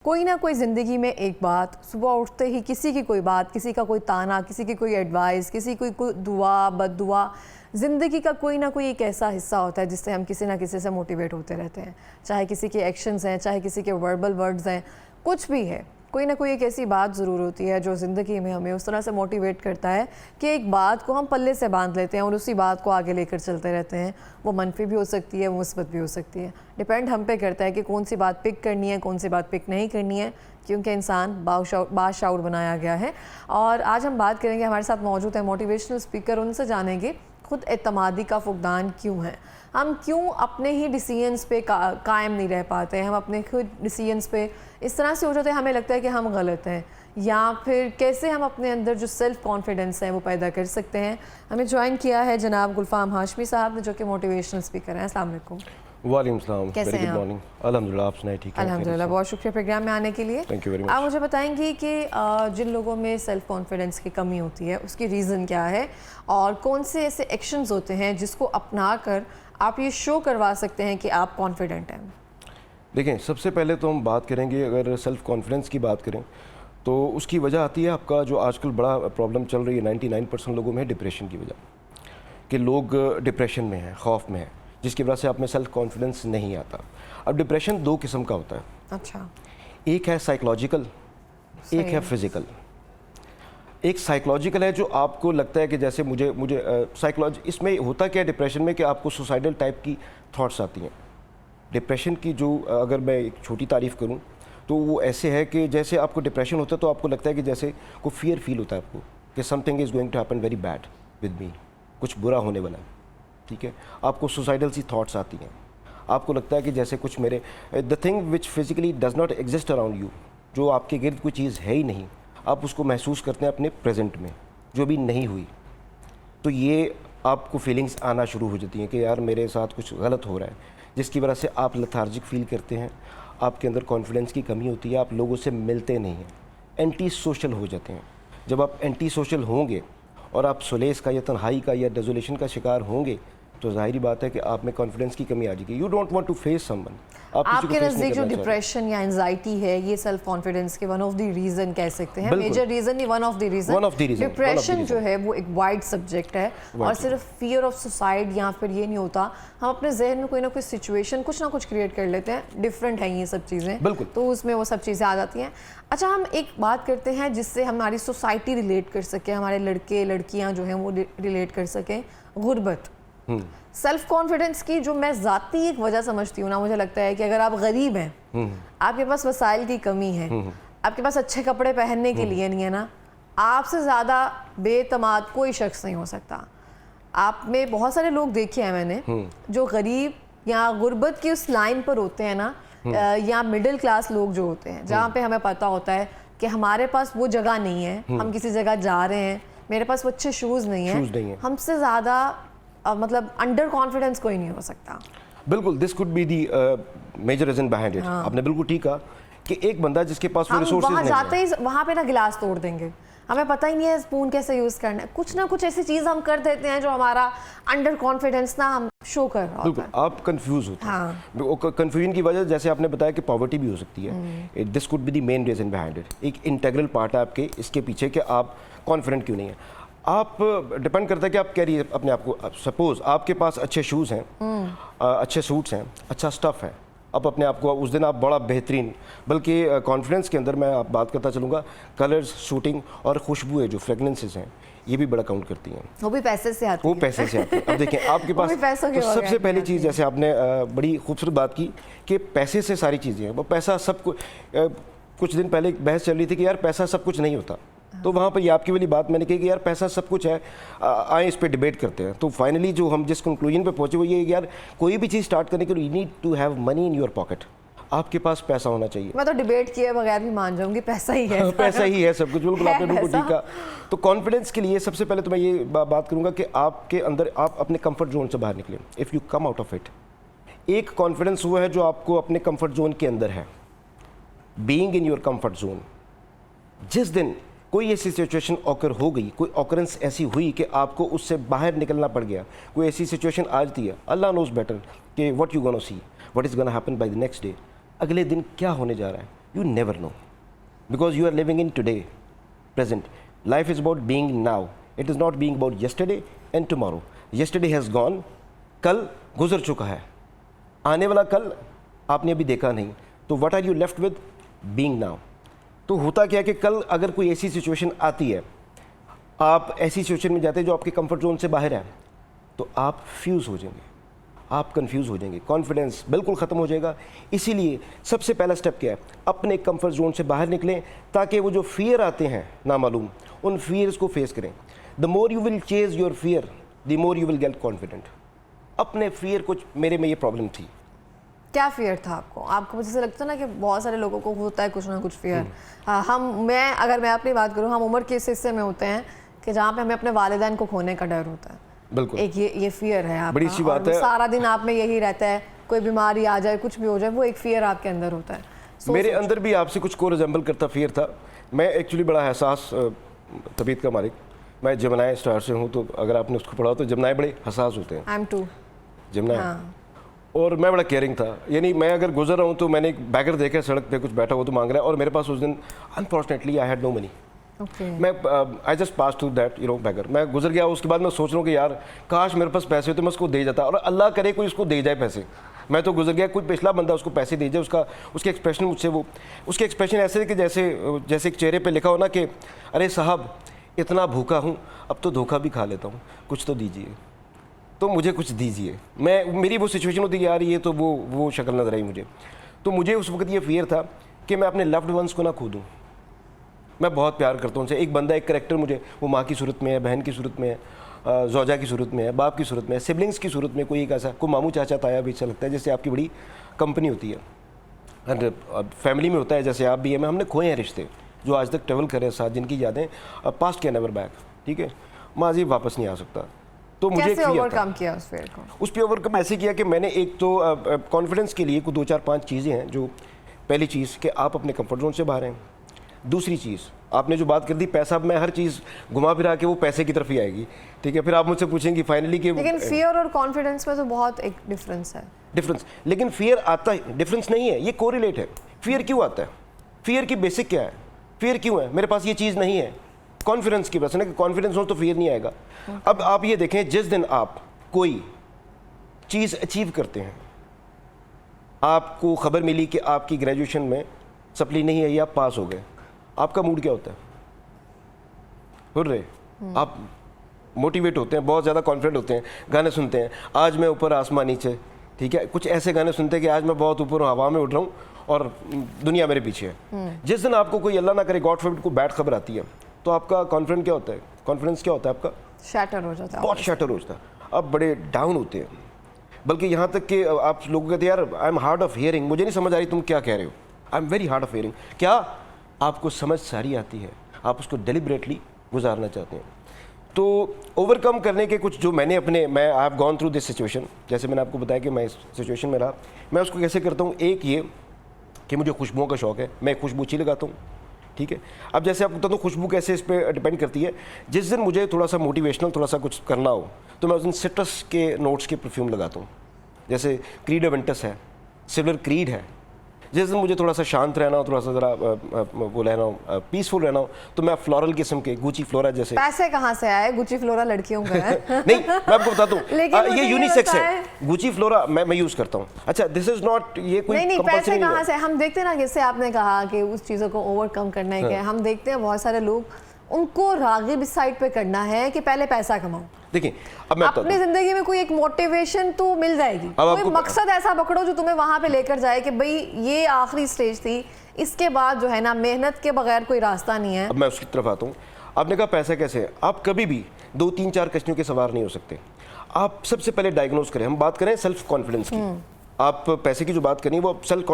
कोई ना कोई ज़िंदगी में एक बात, सुबह उठते ही किसी की कोई बात, किसी का कोई ताना, किसी की कोई एडवाइस, किसी की कोई दुआ बद्दुआ, ज़िंदगी का कोई ना कोई एक ऐसा हिस्सा होता है जिससे हम किसी ना किसी से मोटिवेट होते रहते हैं। चाहे किसी के एक्शंस हैं, चाहे किसी के वर्बल वर्ड्स हैं, कुछ भी है, कोई ना कोई एक ऐसी बात ज़रूर होती है जो ज़िंदगी में हमें उस तरह से मोटिवेट करता है कि एक बात को हम पल्ले से बांध लेते हैं और उसी बात को आगे लेकर चलते रहते हैं। वो मनफी भी हो सकती है, वो मुस्बत भी हो सकती है। डिपेंड हम पे करता है कि कौन सी बात पिक करनी है, कौन सी बात पिक नहीं करनी है, क्योंकि इंसान बाशाऊर बनाया गया है। और आज हम बात करेंगे, हमारे साथ मौजूद है मोटिवेशनल स्पीकर, उनसे जानेंगे खुद एतमादी का फुकदान क्यों है, हम क्यों अपने ही डिसीजंस पे कायम नहीं रह पाते हैं, हम अपने खुद डिसीजंस पे इस तरह से हो जाते हैं हमें लगता है कि हम गलत हैं, या फिर कैसे हम अपने अंदर जो सेल्फ कॉन्फिडेंस है वो पैदा कर सकते हैं। हमें ज्वाइन किया है जनाब गुलफाम हाशमी साहब ने, जो कि मोटिवेशनल स्पीकर हैं। अस्सलाम वालेकुम। वालेकुम सलाम। कैसे हैं आप? अल्हम्दुलिल्लाह, आप सुनाइए? ठीक है, अल्हम्दुलिल्लाह। बहुत शुक्रिया प्रोग्राम में आने के लिए। Thank you very much. आप मुझे बताएंगी कि जिन लोगों में सेल्फ कॉन्फिडेंस की कमी होती है उसकी रीज़न क्या है, और कौन से ऐसे एक्शंस होते हैं जिसको अपना कर आप ये शो करवा सकते हैं कि आप कॉन्फिडेंट हैं? देखें, सबसे पहले तो हम बात करेंगे, अगर सेल्फ कॉन्फिडेंस की बात करें तो उसकी वजह आती है आपका जो आजकल बड़ा प्रॉब्लम चल रही है 99% लोगों में, डिप्रेशन की वजह। कि लोग डिप्रेशन में हैं, खौफ में हैं, जिसकी वजह से आप में सेल्फ कॉन्फिडेंस नहीं आता। अब डिप्रेशन दो किस्म का होता है। अच्छा। एक है साइकोलॉजिकल, एक है फिज़िकल। एक साइकोलॉजिकल है जो आपको लगता है कि जैसे मुझे साइकोलॉजी, इसमें होता क्या है डिप्रेशन में कि आपको सुसाइडल टाइप की थॉट्स आती हैं। डिप्रेशन की जो, अगर मैं एक छोटी तारीफ़ करूं तो वो ऐसे है कि जैसे आपको डिप्रेशन होता है तो आपको लगता है कि जैसे को फियर फील होता है आपको कि something is going to happen very bad with me, कुछ बुरा होने वाला है। ठीक है, आपको सुसाइडल सी थॉट्स आती हैं, आपको लगता है कि जैसे कुछ मेरे the thing which physically does not exist around you, जो आपके गिर्द कोई चीज़ है ही नहीं, आप उसको महसूस करते हैं अपने प्रेजेंट में जो भी नहीं हुई। तो ये आपको फीलिंग्स आना शुरू हो जाती हैं कि यार मेरे साथ कुछ गलत हो रहा है, जिसकी वजह से आप लेथार्जिक फील करते हैं, आपके अंदर कॉन्फिडेंस की कमी होती है, आप लोगों से मिलते नहीं हैं, एंटी सोशल हो जाते हैं। जब आप एंटी सोशल होंगे और आप सुलेस का या तन्हाई का या डेजोलेशन का शिकार होंगे तो जाहिर बात है कि आप में कॉन्फिडेंस की कमी आ जाएगी। You don't want to face someone. आपके नज़दीक जो डिप्रेशन या एंजाइटी है, ये सेल्फ कॉन्फिडेंस के वन ऑफ द रीज़न कह सकते हैं, मेजर रीज़न नहीं, one of the reason. Depression जो है वो एक वाइड सब्जेक्ट है, और सिर्फ फियर ऑफ सुसाइड या फिर ये नहीं होता, हम अपने जहन में कोई ना कोई सिचुएशन कुछ ना कुछ क्रिएट कर लेते हैं, डिफरेंट हैं ये सब चीज़ें, तो उसमें वो सब चीज़ें आ जाती हैं। अच्छा, हम एक बात करते हैं जिससे हमारी सोसाइटी रिलेट कर सके, हमारे लड़के लड़कियाँ जो हैं वो रिलेट कर सकें, गुर्बत। सेल्फ कॉन्फिडेंस की जो मैं ज़ाती एक वजह समझती हूँ ना, मुझे लगता है कि अगर आप गरीब हैं, आपके पास वसाइल की कमी है, आपके पास अच्छे कपड़े पहनने के लिए नहीं है ना, आपसे ज़्यादा बेतमाद कोई शख्स नहीं हो सकता। आप में बहुत सारे लोग देखे हैं मैंने जो गरीब या गुर्बत की उस लाइन पर होते हैं ना, या मिडिल क्लास लोग जो होते हैं, जहाँ पे हमें पता होता है कि हमारे पास वो जगह नहीं है, हम किसी जगह जा रहे हैं, मेरे पास वो अच्छे शूज़ नहीं है, हमसे ज़्यादा मतलब अंडर कॉन्फिडेंस कोई नहीं हो सकता। बिल्कुल, this could be the major reason behind it. आपने बिल्कुल ठीक कहा कि एक बंदा जिसके पास वो रिसोर्सेज नहीं है, वहाँ जाते ही वहाँ पे ना गिलास तोड़ देंगे, हमें पता ही नहीं है स्पून कैसे यूज़ करना है, कुछ ना कुछ ऐसी चीज़ हम कर देते हैं जो हमारा अंडर कॉन्फिडेंस ना हम शो कर रहा होता है। आप कंफ्यूज होते हैं। कंफ्यूजन की वजह, जैसे आपने बताया कि पॉवर्टी भी हो सकती है, this could be the main reason behind it. एक इंटेग्रल पार्ट है आपके इसके पीछे कि आप कॉन्फिडेंट क्यों नहीं है। आप डिपेंड करता है कि आप कह रही है अपने आप को। सपोज आपके पास अच्छे शूज़ हैं, अच्छे सूट्स हैं, अच्छा स्टफ़ है, अब अपने आप को उस दिन आप बड़ा बेहतरीन, बल्कि कॉन्फिडेंस के अंदर मैं आप बात करता चलूँगा, कलर्स, शूटिंग और खुशबू है, जो फ्रेगनेंसेस हैं, ये भी बड़ा काउंट करती हैं। वो भी पैसे से आती है। वो पैसे से आती है। अब देखें आपके पास तो सबसे पहली चीज़, जैसे आपने बड़ी खूबसूरत बात की कि पैसे से सारी चीज़ें हैं, वो पैसा सब कुछ। कुछ दिन पहले एक बहस चल रही थी कि यार पैसा सब कुछ नहीं होता, तो वहाँ पर ये आपकी वाली बात मैंने कही कि यार पैसा सब कुछ है, आए इस पे डिबेट करते हैं। तो फाइनली जो हम जिस कंक्लूजन पे पहुँचे वो ये यार, कोई भी चीज़ स्टार्ट करने के लिए you need to have money in your pocket, आपके पास पैसा होना चाहिए। मैं तो डिबेट किए बगैर भी मान जाऊंगी, पैसा ही है। पैसा ही है सब कुछ। बिल्कुल, आपने बिल्कुल ठीक कहा। तो कॉन्फिडेंस के लिए सबसे पहले तो मैं ये बात करूँगा कि आपके अंदर आप अपने कंफर्ट जोन से बाहर निकलें। If you come out of it, एक कॉन्फिडेंस वो है जो आपको अपने कंफर्ट जोन के अंदर है, being in your comfort zone. जिस दिन कोई ऐसी सिचुएशन ऑकर हो गई, कोई ऑकरेंस ऐसी हुई कि आपको उससे बाहर निकलना पड़ गया, कोई ऐसी सिचुएशन आती है, अल्लाह नोज बेटर कि what you gonna see, what is gonna happen by the next day, अगले दिन क्या होने जा रहा है, You never know, because you are living in today, present. Life is about being now. It is not being about yesterday and tomorrow. Yesterday has gone. कल गुजर चुका है, आने वाला कल आपने अभी देखा नहीं. तो what are you left with? Being now. तो होता क्या है कि कल अगर कोई ऐसी सिचुएशन आती है, आप ऐसी सिचुएशन में जाते हैं जो आपके कंफर्ट जोन से बाहर है, तो आप फ्यूज़ हो जाएंगे, आप कंफ्यूज हो जाएंगे, कॉन्फिडेंस बिल्कुल ख़त्म हो जाएगा. इसीलिए सबसे पहला स्टेप क्या है, अपने कंफर्ट जोन से बाहर निकलें, ताकि वो जो फियर आते हैं नामालूम, उन फियर्स को फेस करें. The more you will chase your fear, the more you will get confident. अपने फियर, कुछ मेरे में ये प्रॉब्लम थी. क्या फियर था आपको? आपको जैसे लगता है ना कि बहुत सारे लोगों को होता है कुछ ना कुछ फियर. अगर मैं अपनी बात करूँ, हम उम्र के इस हिस्से में होते हैं कि जहाँ पे हमें अपने वालिदैन को खोने का डर होता है. बिल्कुल. एक ये फियर है आपका, बड़ी अच्छी बात है. सारा दिन आप में यही रहता है, कोई बीमारी आ जाए, कुछ भी हो जाए, वो एक फियर आपके अंदर होता है. मेरे अंदर भी आपसे कुछ को रिजेंबल करता फियर था. मैं एक्चुअली बड़ा हसास तबीयत का मालिक. मैं जमनाए स्टार से हूँ, तो अगर आपने उसको पढ़ा तो जमनाए बड़े हसास होते हैं. आई एम टू जमनाए. और मैं बड़ा केयरिंग था. यानी मैं अगर गुजर रहा हूँ तो मैंने एक बैगर देखा सड़क पे, कुछ बैठा हुआ तो मांग रहा है, और मेरे पास उस दिन unfortunately I had no money. मैं I just pass to that beggar. मैं गुजर गया. उसके बाद मैं सोच रहा हूँ कि यार काश मेरे पास पैसे होते, मैं उसको दे जाता, और अल्लाह करे कोई उसको दे जाए पैसे. मैं तो गुजर गया, कोई पिछला बंदा उसको पैसे दे जाए. उसके एक्सप्रेशन मुझसे, वो उसके एक्सप्रेशन ऐसे कि जैसे एक चेहरे पे लिखा हो ना कि अरे साहब इतना भूखा हूँ, अब तो धोखा भी खा लेता हूँ, कुछ तो दीजिए, तो मुझे कुछ दीजिए. मेरी वो सिचुएशन होती है यार, ये तो वो शक्ल नजर आई मुझे. तो मुझे उस वक्त ये फियर था कि मैं अपने लव्ड वंस को ना खो दूँ. मैं बहुत प्यार करता हूँ उनसे. एक बंदा, एक करेक्टर मुझे, वो माँ की सूरत में है, बहन की सूरत में है, ज़ौजा की सूरत में है, बाप की सूरत में है, सिबलिंग्स की सूरत में. कोई एक ऐसा, कोई मामू चाचा ताया भी अच्छा लगता है, जैसे आपकी बड़ी कंपनी होती है. और फैमिली में होता है जैसे आप भी हैं. हमने खोए हैं रिश्ते जो आज तक ट्रेवल कर रहे हैं साथ, जिनकी यादें पास्ट कैन नेवर बैक. ठीक है, माजी वापस नहीं आ सकता. तो मुझे कैसे ओवरकम किया उस फियर को? उस पर ओवरकम ऐसे किया कि मैंने एक तो कॉन्फिडेंस के लिए कुछ 2-4-5 चीज़ें हैं. जो पहली चीज़ कि आप अपने कंफर्ट जोन से बाहर हैं. दूसरी चीज़, आपने जो बात कर दी पैसा, मैं हर चीज़ घुमा फिरा के वो पैसे की तरफ ही आएगी. ठीक है, फिर आप मुझसे पूछेंगे फाइनली कि लेकिन फियर और कॉन्फिडेंस में तो बहुत एक डिफरेंस है. डिफरेंस, लेकिन फियर आता है, डिफरेंस नहीं है, ये कोरिलेट है. फियर क्यों आता है? फियर की बेसिक क्या है? फियर क्यों है? मेरे पास ये चीज़ नहीं है. कॉन्फिडेंस की वजह से ना, कि कॉन्फिडेंस हो तो फियर नहीं आएगा. अब आप ये देखें, जिस दिन आप कोई चीज़ अचीव करते हैं, आपको खबर मिली कि आपकी ग्रेजुएशन में सप्ली नहीं है या आप पास हो गए, आपका मूड क्या होता है? हुर्रे, आप मोटिवेट होते हैं, बहुत ज़्यादा कॉन्फिडेंट होते हैं, गाने सुनते हैं, आज मैं ऊपर आसमान नीचे. ठीक है, कुछ ऐसे गाने सुनते हैं कि आज मैं बहुत ऊपर हूँ, हवा में उड़ रहा हूँ और दुनिया मेरे पीछे है. जिस दिन आपको कोई अल्लाह ना करे गॉड फॉरबिड को बैड खबर आती है, तो आपका कॉन्फिडेंस क्या होता है? कॉन्फिडेंस क्या होता है आपका? शैटर हो जाता है, बहुत शैटर हो जाता है. आप बड़े डाउन होते हैं. बल्कि यहाँ तक कि आप लोगों कहते हैं यार I am hard of hearing, मुझे नहीं समझ आ रही तुम क्या कह रहे हो. I am very hard of hearing. क्या आपको समझ सारी आती है, आप उसको डेलिबरेटली गुजारना चाहते हैं. तो ओवरकम करने के कुछ जो मैं I have gone through this situation, जैसे मैंने आपको बताया कि मैं इस सिचुएशन में रहा, मैं उसको कैसे करता हूँ. एक ये कि मुझे खुशबुओं का शौक़ है, मैं खुशबू अच्छी लगाता हूँ. ठीक है, अब जैसे आपको बता दूँ खुशबू कैसे इस पर डिपेंड करती है. जिस दिन मुझे थोड़ा सा मोटिवेशनल, थोड़ा सा कुछ करना हो, तो मैं उस दिन सिट्रस के नोट्स के परफ्यूम लगाता हूँ. जैसे क्रीड एवेंटस है, सिल्वर क्रीड है. जिस दिन मुझे थोड़ा सा शांत रहना हो, थोड़ा सा ज़रा वो रहना हो, पीसफुल रहना हो, तो मैं फ्लोरल किस्म के गुची फ्लोरा जैसे. पैसे कहाँ से आए? गुची फ्लोरा लड़कियों का है. नहीं, मैं आपको बताता हूँ, ये यूनिसेक्स है. गुची फ्लोरा मैं यूज़ करता हूँ. अच्छा, दिस इज नॉट, ये कोई नहीं, पैसे कहाँ से? हम देखते हैं ना, जैसे आपने कहा कि उस चीज़ों को ओवरकम करने के, हम देखते हैं बहुत सारे लोग, उनको रागिब इस साइड पे करना है कि पहले पैसा कमाओ. देखिए, अब मैं अपनी जिंदगी में कोई एक मोटिवेशन तो मिल जाएगी, कोई मकसद ऐसा पकड़ो जो तुम्हें वहां पे लेकर जाए कि भाई ये आखिरी स्टेज थी, इसके बाद जो है ना मेहनत के बगैर कोई रास्ता नहीं है. अब मैं उसकी तरफ आता हूँ. आपने कहा पैसा कैसे है? आप कभी भी 2-3-4 कश्तियों के सवार नहीं हो सकते. आप सबसे पहले डायग्नोज करें. हम बात करें सेल्फ कॉन्फिडेंस की. आप पैसे की जो बात करें वो सेल्फ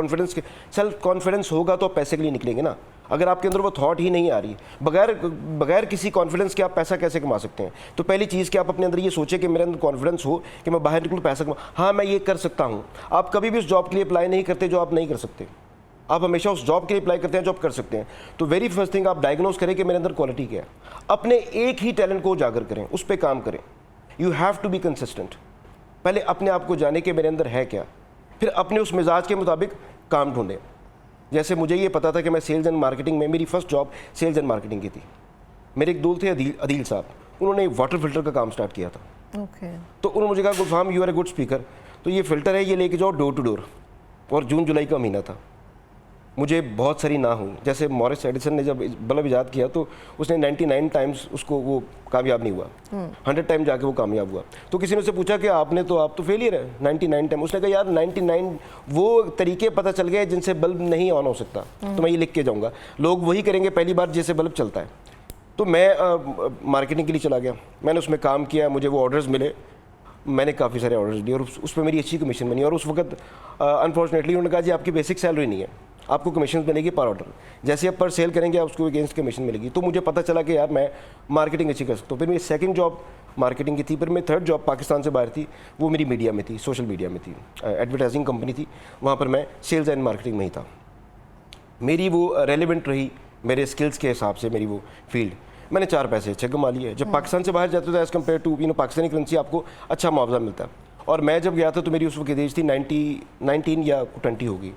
कॉन्फिडेंस होगा तो आप पैसे के लिए निकलेंगे ना. अगर आपके अंदर वो थॉट ही नहीं आ रही, बगैर किसी कॉन्फिडेंस के आप पैसा कैसे कमा सकते हैं? तो पहली चीज़ कि आप अपने अंदर ये सोचें कि मेरे अंदर कॉन्फिडेंस हो कि मैं बाहर निकलूँ, पैसा कमा, हाँ मैं ये कर सकता हूँ. आप कभी भी उस जॉब के लिए अप्लाई नहीं करते जो आप नहीं कर सकते. आप हमेशा उस जॉब के लिए अप्लाई करते हैं जो आप कर सकते हैं. तो वेरी फर्स्ट थिंग आप डायग्नोज करें कि मेरे अंदर क्वालिटी क्या है. अपने एक ही टैलेंट को उजागर करें, उस पर काम करें. You have to be consistent. पहले अपने आप को जाने कि मेरे अंदर है क्या, फिर अपने उस मिजाज के मुताबिक काम ढूंढें. जैसे मुझे ये पता था कि मैं सेल्स एंड मार्केटिंग में, मेरी first job sales and marketing की थी। मेरे एक दोस्त थे अदील साहब, उन्होंने वाटर फिल्टर का काम स्टार्ट किया था। तो उन्होंने मुझे कहा Gulfam you are a good speaker, तो ये फिल्टर है, ये लेके जाओ डोर टू डोर। और जून जुलाई का महीना था, मुझे बहुत सारी ना हुई। जैसे मॉरिस एडिसन ने जब बल्ब ईजाद किया तो उसने 99 टाइम्स उसको वो कामयाब नहीं हुआ, 100 टाइम जाके वो कामयाब हुआ। तो किसी ने उससे पूछा कि आप तो फेलियर है 99 टाइम। उसने कहा यार 99 वो तरीके पता चल गए जिनसे बल्ब नहीं ऑन हो सकता, तो मैं ये लिख के जाऊँगा, लोग वही करेंगे पहली बार जैसे बल्ब चलता है। तो मैं मार्केटिंग के लिए चला गया, मैंने उसमें काम किया, मुझे वो ऑर्डर्स मिले, मैंने काफ़ी सारे ऑर्डर्स दिए और उस पर मेरी अच्छी कमीशन बनी। और उस वक्त अनफॉर्चुनेटली उन्होंने कहा जी आपकी बेसिक सैलरी नहीं है, आपको कमीशन मिलेगी पर ऑर्डर, जैसे आप पर सेल करेंगे आप उसको अगेंस्ट कमीशन मिलेगी। तो मुझे पता चला कि यार मैं मार्केटिंग अच्छी कर सकता हूँ। फिर मेरी सेकंड जॉब मार्केटिंग की थी, फिर मेरी थर्ड जॉब पाकिस्तान से बाहर थी, वो मेरी मीडिया में थी, सोशल मीडिया में थी, एडवर्टाइजिंग कंपनी थी, वहाँ पर मैं सेल्स एंड मार्केटिंग में ही था। मेरी वो रेलिवेंट रही मेरे स्किल्स के हिसाब से, मेरी वो फील्ड। मैंने 4 पैसे अच्छे कमा लिए। जब पाकिस्तान से बाहर जाते थे as compare to Pakistani currency आपको अच्छा मुआवजा मिलता है। और मैं जब गया था तो मेरी उस वक्त एज थी 19 या 20 होगी,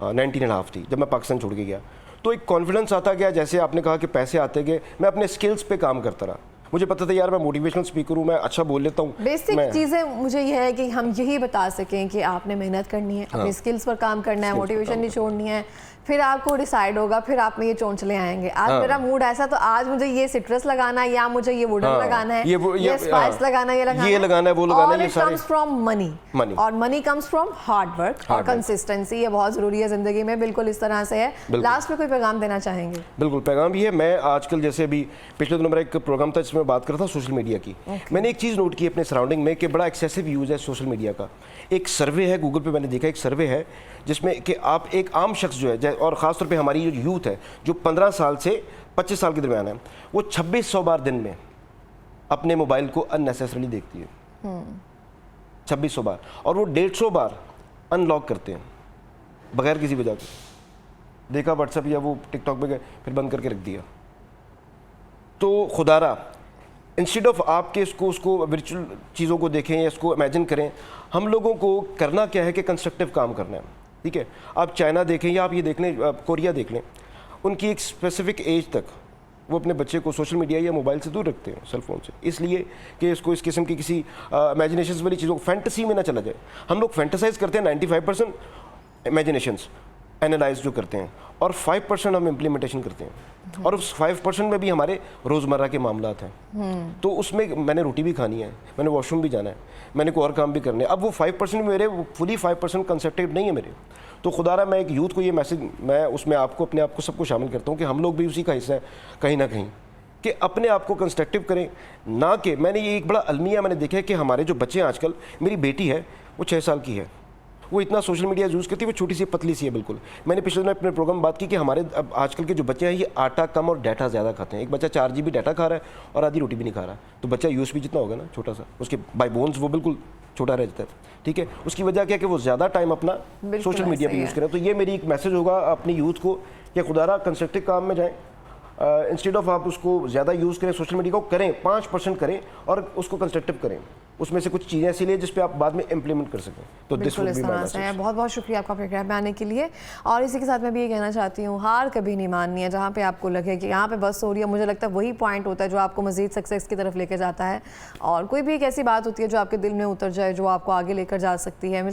19.5 थी जब मैं पाकिस्तान छोड़ के गया। तो एक कॉन्फिडेंस आता गया, जैसे आपने कहा कि पैसे आते गए, मैं अपने स्किल्स पे काम करता रहा। मुझे पता था यार मैं मोटिवेशनल स्पीकर हूँ, मैं अच्छा बोल लेता हूँ। बेसिक चीज़ें मुझे यह है कि हम यही बता सकें कि आपने मेहनत करनी है, अपनी स्किल्स पर काम करना है, मोटिवेशन नहीं छोड़नी है, फिर आपको डिसाइड होगा, फिर आप में ये चोंचले आएंगे। आज मेरा मूड ऐसा, तो आज मुझे ये सिट्रस लगाना है, या मुझे ये वुडन लगाना है, ये स्पाइस लगाना है, ये लगाना है, वो लगाना है। ये सारे कम्स फ्रॉम मनी, और money comes from hard work और कंसिस्टेंसी। ये बहुत जरूरी है जिंदगी में, बिल्कुल इस तरह से है। लास्ट में कोई पैगाम देना चाहेंगे? बिल्कुल, पैगाम ये है, मैं आजकल जैसे अभी पिछले दिनों मेरा एक प्रोग्राम था जिसमें बात कर रहा था सोशल मीडिया की। मैंने एक चीज़ नोट की अपने सराउंडिंग में कि बड़ा एक्सेसिव यूज़ है सोशल मीडिया का। एक सर्वे है गूगल पे, मैंने देखा एक सर्वे है जिसमें कि आप एक आम शख्स जो है, और ख़ासतौर पे हमारी जो यूथ है जो 15 साल से 25 साल के दरमियान है, वो 2600 बार दिन में अपने मोबाइल को अननेसेसरीली देखती है। 2600 बार, और वो 150 बार अनलॉक करते हैं बगैर किसी वजह के। देखा व्हाट्सएप या वो टिकटॉक पे गए, फिर बंद करके रख दिया। तो खुदारा इंस्टेड ऑफ आपके उसको वर्चुअल चीज़ों को देखें या इसको इमेजिन करें, हम लोगों को करना क्या है कि कंस्ट्रक्टिव काम करना है। ठीक है, आप चाइना देखें या आप ये देख लें, कोरिया देख लें, उनकी एक स्पेसिफिक एज तक वो अपने बच्चे को सोशल मीडिया या मोबाइल से दूर रखते हैं, सेल फोन से, इसलिए कि इसको इस किस्म की किसी इमेजिनेशन वाली चीज़ों, फैंटेसी में ना चला जाए। हम लोग फैंटेसाइज करते हैं 95% इमेजिनेशंस एनालाइज जो करते हैं, और 5% हम इम्प्लीमेंटेशन करते हैं, और उस 5% में भी हमारे रोज़मर्रा के मामलात हैं। तो उसमें मैंने रोटी भी खानी है, मैंने वॉशरूम भी जाना है, मैंने कोई और काम भी करने हैं। अब वो 5% मेरे फुली 5% कंसेप्टेड नहीं है मेरे। तो खुदारा मैं एक यूथ को ये मैसेज, मैं उसमें आपको अपने आप को सबको शामिल करता हूँ कि हम लोग भी उसी का हिस्सा है कहीं ना कहीं, कि अपने आप को कंस्ट्रक्टिव करें, ना कि मैंने ये एक बड़ा अलमिया मैंने देखा है कि हमारे जो बच्चे हैं आजकल, मेरी बेटी है वो 6 साल की है, वो इतना सोशल मीडिया यूज़ करती है, वो छोटी सी पतली सी है बिल्कुल। मैंने पिछले दिन अपने प्रोग्राम में बात की कि हमारे अब आजकल के जो बच्चे हैं ये आटा कम और डाटा ज़्यादा खाते हैं। एक बच्चा 4 GB डाटा खा रहा है और आधी रोटी भी नहीं खा रहा, तो बच्चा यूएस भी जितना होगा ना छोटा सा, उसके बाय बोन्स वो बिल्कुल छोटा रह जाता है। ठीक है, उसकी वजह क्या है कि वो ज़्यादा टाइम अपना सोशल मीडिया पर यूज़ करें। तो ये मेरी एक मैसेज होगा अपनी यूथ को कि खुदारा कंस्ट्रक्टिव काम में जाएँ, इंस्टेड ऑफ आप उसको ज़्यादा यूज़ करें सोशल मीडिया को, करें 5% करें और उसको कंस्ट्रक्टिव करें, उसमें से कुछ चीज़ें ऐसी लिए जिस पे आप बाद में इम्प्लीमेंट कर सकें। तो बिल्कुल इस तरह से है। बहुत बहुत शुक्रिया आपका प्रोग्राम में आने के लिए। और इसी के साथ मैं भी ये कहना चाहती हूँ, हार कभी नहीं माननी है। जहाँ पे आपको लगे कि यहाँ पे बस हो रही है, मुझे लगता है वही पॉइंट होता है जो आपको मज़ीद सक्सेस की तरफ लेकर जाता है। और कोई भी एक ऐसी बात होती है जो आपके दिल में उतर जाए, जो आपको आगे लेकर जा सकती है।